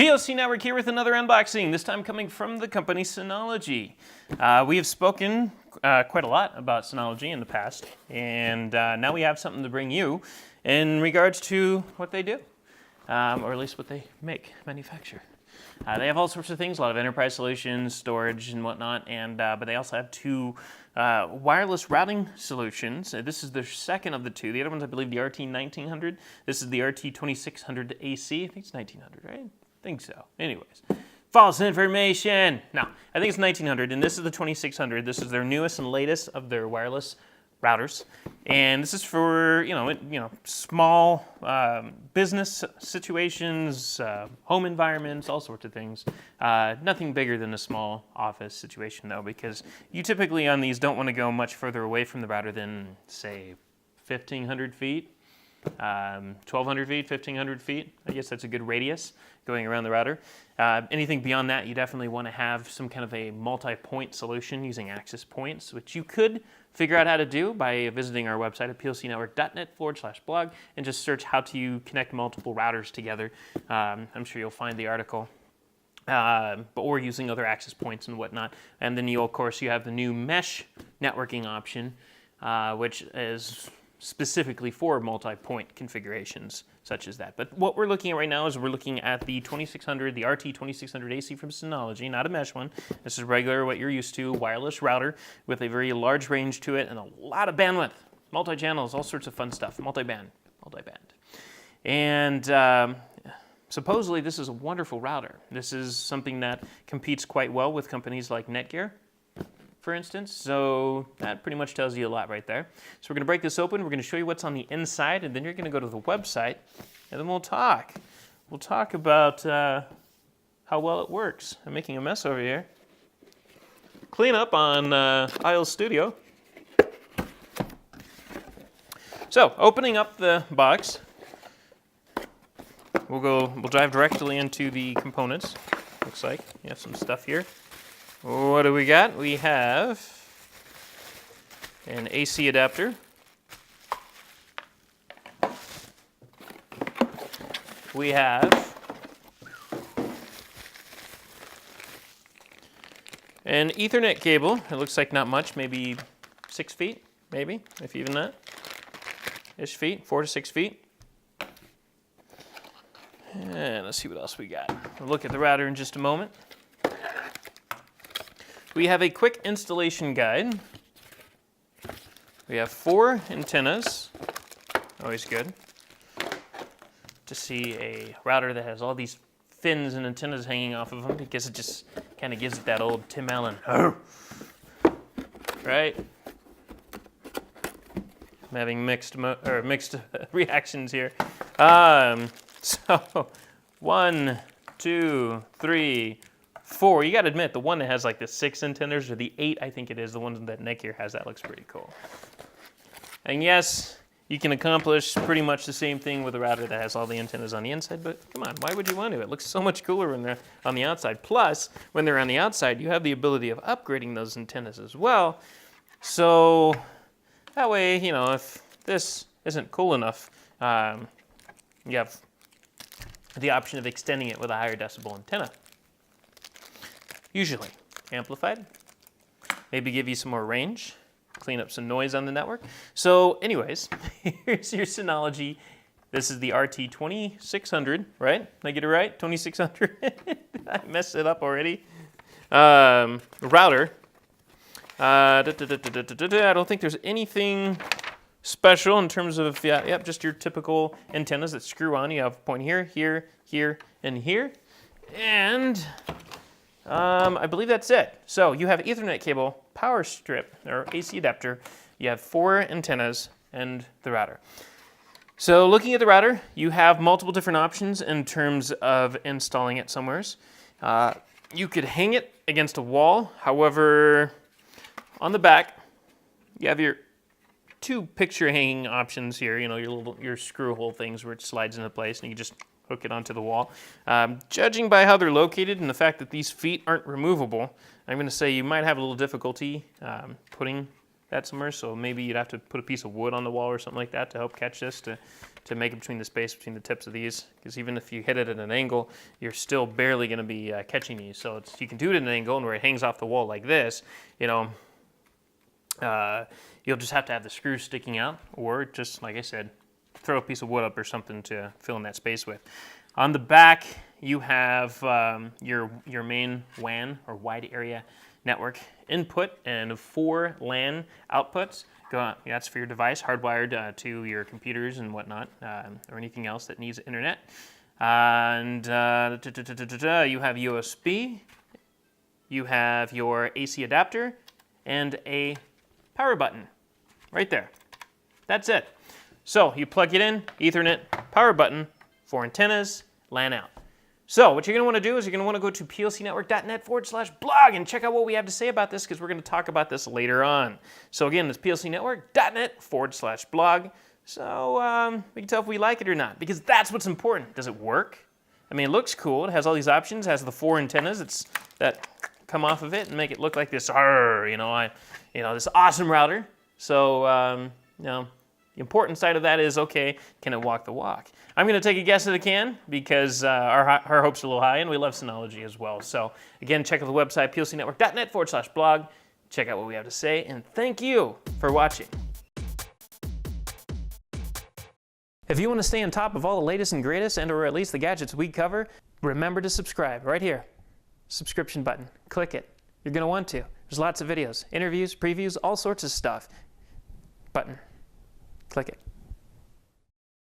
PLC Network here with another unboxing, this time coming from the company Synology. We have spoken quite a lot about Synology in the past, and now we have something to bring you in regards to what they do, or at least what they manufacture. They have all sorts of things, a lot of enterprise solutions, storage and whatnot, and but they also have two wireless routing solutions. This is their second of the two. The other one's, I believe, the RT1900. This is the RT2600ac. I think it's 1900, right? I think so. Anyways, false information. No, I think it's 1900, and this is the 2600. This is their newest and latest of their wireless routers, and this is for small business situations, home environments, all sorts of things. Nothing bigger than a small office situation though, because you typically on these don't want to go much further away from the router than say 1,500 feet. 1,200 feet, 1,500 feet. I guess that's a good radius going around the router. Anything beyond that, you definitely want to have some kind of a multi-point solution using access points, which you could figure out how to do by visiting our website at plcnetwork.net/blog and just search how to connect multiple routers together. I'm sure you'll find the article. Or using other access points and whatnot. And then of course, you have the new mesh networking option, which is specifically for multi-point configurations such as that. But what we're looking at right now is we're looking at the 2600, the RT2600ac from Synology, not a mesh one. This is regular, what you're used to, wireless router with a very large range to it and a lot of bandwidth, multi-channels, all sorts of fun stuff, multi-band. And supposedly this is a wonderful router. This is something that competes quite well with companies like Netgear, for instance, so that pretty much tells you a lot right there. So we're going to break this open, we're going to show you what's on the inside, and then you're going to go to the website, and then we'll talk. We'll talk about how well it works. I'm making a mess over here. Clean up on Isle Studio. So, opening up the box, we'll dive directly into the components. Looks like you have some stuff here. What do we got? We have an AC adapter. We have an Ethernet cable. It looks like not much, maybe 6 feet, maybe, if even that. Ish feet, 4 to 6 feet. And let's see what else we got. We'll look at the router in just a moment. We have a quick installation guide. We have 4 antennas. Always good to see a router that has all these fins and antennas hanging off of them, because it just kind of gives it that old Tim Allen, right? I'm having mixed reactions here. So 1, 2, 3, 4. You got to admit, the one that has like the 6 antennas, or the 8, I think it is, the one that Netgear has, that looks pretty cool. And yes, you can accomplish pretty much the same thing with a router that has all the antennas on the inside, but come on, why would you want to? It looks so much cooler when they're on the outside. Plus, when they're on the outside, you have the ability of upgrading those antennas as well. So that way, if this isn't cool enough, you have the option of extending it with a higher decibel antenna. Usually amplified, maybe give you some more range, clean up some noise on the network. So anyways, here's your Synology. This is the RT2600, right? Did I get it right? 2600? I messed it up already. Router. I don't think there's anything special in terms of, just your typical antennas that screw on. You have a point here, here, here, and here. And I believe that's it. So you have Ethernet cable, power strip, or AC adapter. You have 4 antennas and the router. So looking at the router, you have multiple different options in terms of installing it somewheres. You could hang it against a wall. However, on the back, you have your 2 picture hanging options here. Your screw hole things where it slides into place, and you can just hook it onto the wall. Judging by how they're located and the fact that these feet aren't removable, I'm going to say you might have a little difficulty putting that somewhere, so maybe you'd have to put a piece of wood on the wall or something like that to help catch this, to make it between the space between the tips of these, because even if you hit it at an angle, you're still barely going to be catching these. So you can do it at an angle, and where it hangs off the wall like this, you know, you'll just have to have the screws sticking out, or just, like I said, throw a piece of wood up or something to fill in that space with. On the back, you have your main WAN, or wide area network input, and 4 LAN outputs. That's for your device, hardwired to your computers and whatnot, or anything else that needs internet. And you have USB, you have your AC adapter, and a power button right there. That's it. So you plug it in, Ethernet, power button, 4 antennas, LAN out. So what you're going to want to do is you're going to want to go to plcnetwork.net/blog and check out what we have to say about this, because we're going to talk about this later on. So again, it's plcnetwork.net/blog. So we can tell if we like it or not, because that's what's important. Does it work? I mean, it looks cool. It has all these options. It has the 4 antennas that come off of it and make it look like this, this awesome router. So the important side of that is, okay, can it walk the walk? I'm going to take a guess that it can, because our hopes are a little high, and we love Synology as well. So again, check out the website, plcnetwork.net/blog. Check out what we have to say, and thank you for watching. If you want to stay on top of all the latest and greatest, or at least the gadgets we cover, remember to subscribe right here. Subscription button. Click it. You're going to want to. There's lots of videos, interviews, previews, all sorts of stuff. Button. Click it.